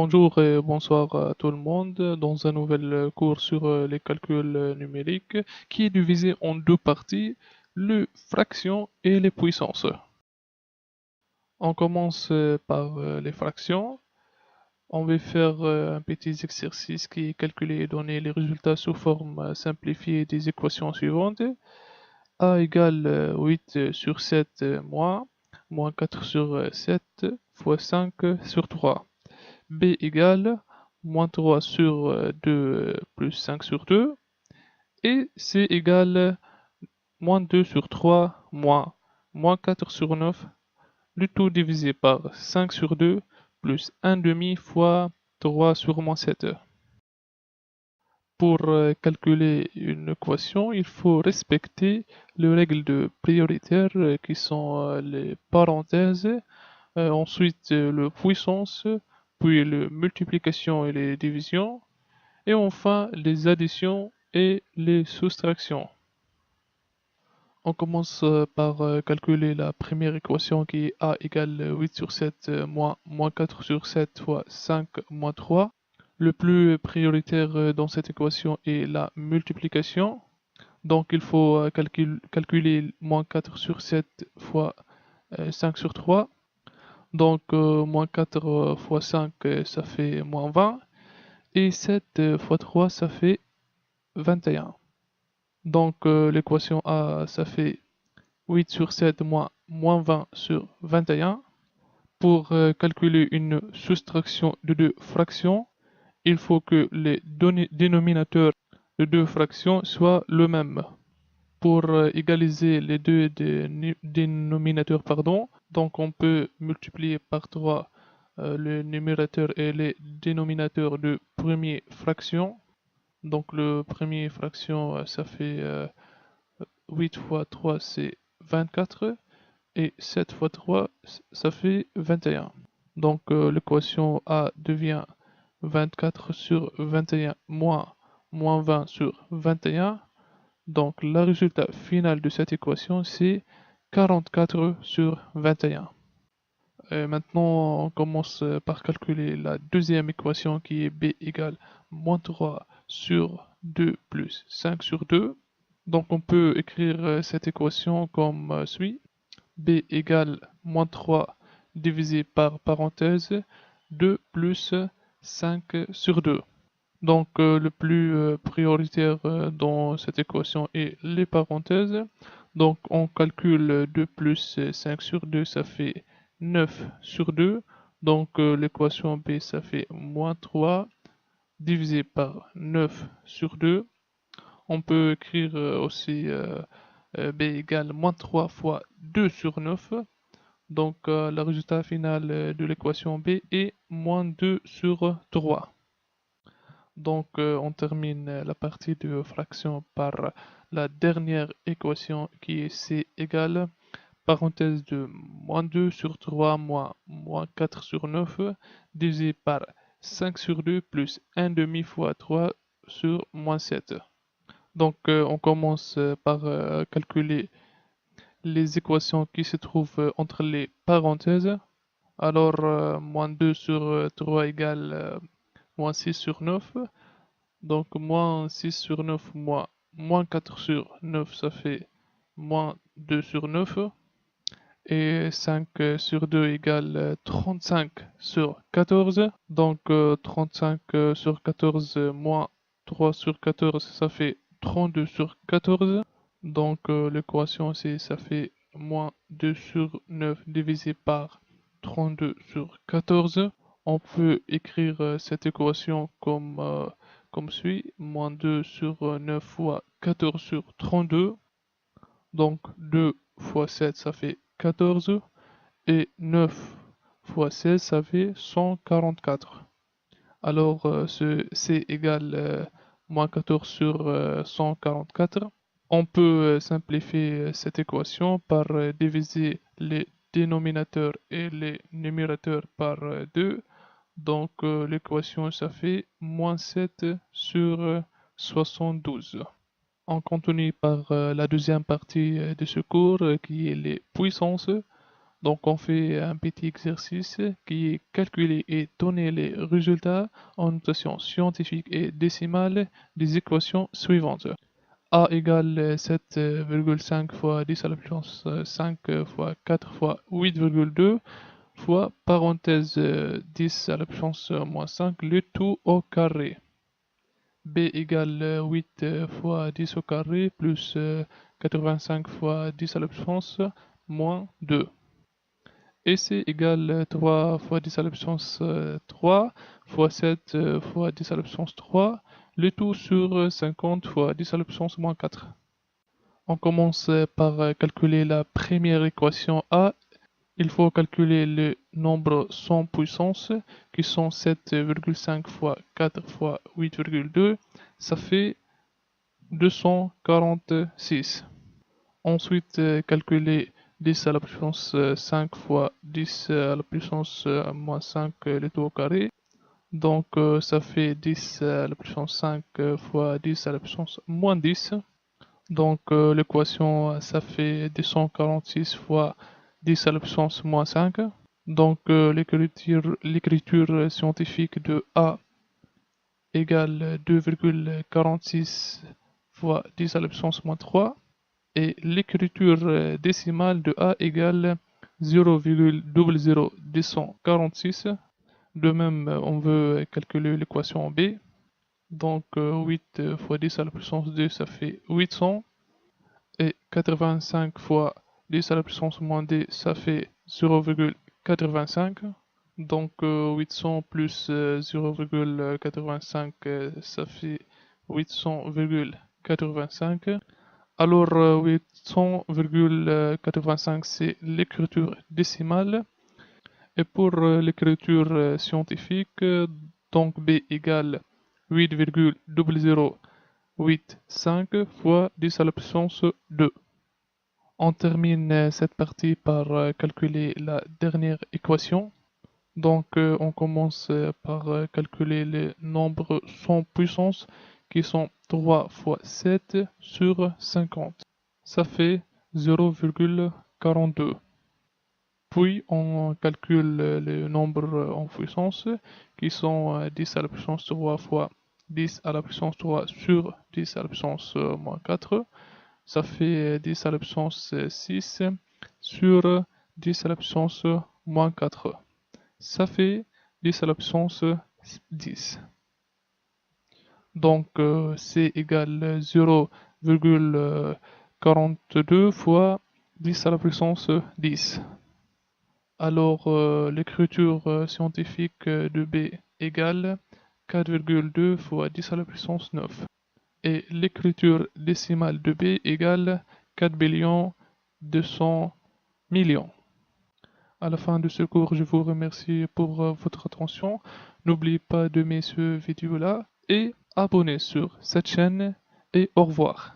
Bonjour et bonsoir à tout le monde dans un nouvel cours sur les calculs numériques qui est divisé en deux parties, les fractions et les puissances. On commence par les fractions. On va faire un petit exercice qui est calculer et donner les résultats sous forme simplifiée des équations suivantes. A égale 8 sur 7 moins 4 sur 7 fois 5 sur 3. B égale moins 3 sur 2 plus 5 sur 2. Et C égale moins 2 sur 3 moins 4 sur 9. Le tout divisé par 5 sur 2 plus 1 demi fois 3 sur moins 7. Pour calculer une équation, il faut respecter les règles de prioritaire qui sont les parenthèses, ensuite le puissance, puis le multiplication et les divisions, et enfin les additions et les soustractions. On commence par calculer la première équation qui est A égale 8 sur 7 moins 4 sur 7 fois 5 moins 3. Le plus prioritaire dans cette équation est la multiplication. Donc il faut calculer moins 4 sur 7 fois 5 sur 3. Donc moins 4 fois 5 ça fait moins 20. Et 7 fois 3 ça fait 21. Donc l'équation A ça fait 8 sur 7 moins 20 sur 21. Pour calculer une soustraction de deux fractions, il faut que les dénominateurs de deux fractions soient le même. Pour égaliser les deux dénominateurs, donc on peut multiplier par 3 le numérateur et les dénominateurs de première fraction. Donc le premier fraction, ça fait 8 fois 3, c'est 24. Et 7 fois 3, ça fait 21. Donc l'équation A devient 24 sur 21 moins 20 sur 21. Donc le résultat final de cette équation, c'est 44 sur 21. Et maintenant, on commence par calculer la deuxième équation qui est B égale moins 3 sur 2 plus 5 sur 2. Donc on peut écrire cette équation comme suit. B égale moins 3 divisé par parenthèse 2 plus 5 sur 2. Donc le plus prioritaire dans cette équation est les parenthèses. Donc on calcule 2 plus 5 sur 2, ça fait 9 sur 2. Donc l'équation B, ça fait moins 3 divisé par 9 sur 2. On peut écrire aussi B égale moins 3 fois 2 sur 9. Donc le résultat final de l'équation B est moins 2 sur 3. Donc on termine la partie de fraction par la dernière équation qui est C égale parenthèse de moins 2 sur 3 moins 4 sur 9 divisé par 5 sur 2 plus 1 demi fois 3 sur moins 7. Donc on commence par calculer les équations qui se trouvent entre les parenthèses. Alors moins 2 sur 3 égale moins 6 sur 9. Donc moins 6 sur 9 moins 4 sur 9, ça fait moins 2 sur 9. Et 5 sur 2 égale 35 sur 14. Donc 35 sur 14 moins 3 sur 14, ça fait 32 sur 14. Donc l'équation c'est ça fait moins 2 sur 9 divisé par 32 sur 14. On peut écrire cette équation comme suit. Moins 2 sur 9 fois 14 sur 32. Donc 2 fois 7 ça fait 14. Et 9 fois 16 ça fait 144. Alors c'est égal moins 14 sur 144. On peut simplifier cette équation par diviser les dénominateurs et les numérateurs par 2. Donc l'équation ça fait moins 7 sur 72. On continue par la deuxième partie de ce cours qui est les puissances. Donc on fait un petit exercice qui est calculer et donner les résultats en notation scientifique et décimale des équations suivantes. A égale 7,5 fois 10 à la puissance 5 fois 4 fois 8,2 fois parenthèse 10 à la puissance moins 5, le tout au carré. B égale 8 fois 10 au carré plus 85 fois 10 à la puissance moins 2. Et C égale 3 fois 10 à la puissance 3 fois 7 fois 10 à la puissance 3, le tout sur 50 fois 10 à la puissance moins 4. On commence par calculer la première équation A. Il faut calculer le nombre sans puissance qui sont 7,5 fois 4 fois 8,2. Ça fait 246. Ensuite, calculer 10 à la puissance 5 fois 10 à la puissance moins 5 le tout au carré. Donc ça fait 10 à la puissance 5 fois 10 à la puissance moins 10. Donc l'équation ça fait 246 fois 10 à la puissance moins 5. Donc l'écriture scientifique de A égale 2,46 fois 10 à la puissance moins 3. Et l'écriture décimale de A égale 0,00246. De même, on veut calculer l'équation B. Donc 8 fois 10 à la puissance 2, ça fait 800. Et 85 fois 10 à la puissance moins d, ça fait 0,85. Donc 800 plus 0,85, ça fait 800,85. Alors 800,85 c'est l'écriture décimale. Et pour l'écriture scientifique, donc B égale 8,0085 fois 10 à la puissance 2. On termine cette partie par calculer la dernière équation. Donc on commence par calculer les nombres sans puissance qui sont 3 fois 7 sur 50. Ça fait 0,42. Puis on calcule les nombres en puissance qui sont 10 à la puissance 3 fois 10 à la puissance 3 sur 10 à la puissance moins 4. Ça fait 10 à la puissance 6 sur 10 à la puissance moins 4. Ça fait 10 à la puissance 10. Donc c'est égal 0,42 fois 10 à la puissance 10. Alors l'écriture scientifique de B égale 4,2 fois 10 à la puissance 9. Et l'écriture décimale de B égale 4 200 000 000. À la fin de ce cours, je vous remercie pour votre attention. N'oubliez pas d'aimer cette vidéo-là et abonnez sur cette chaîne et au revoir.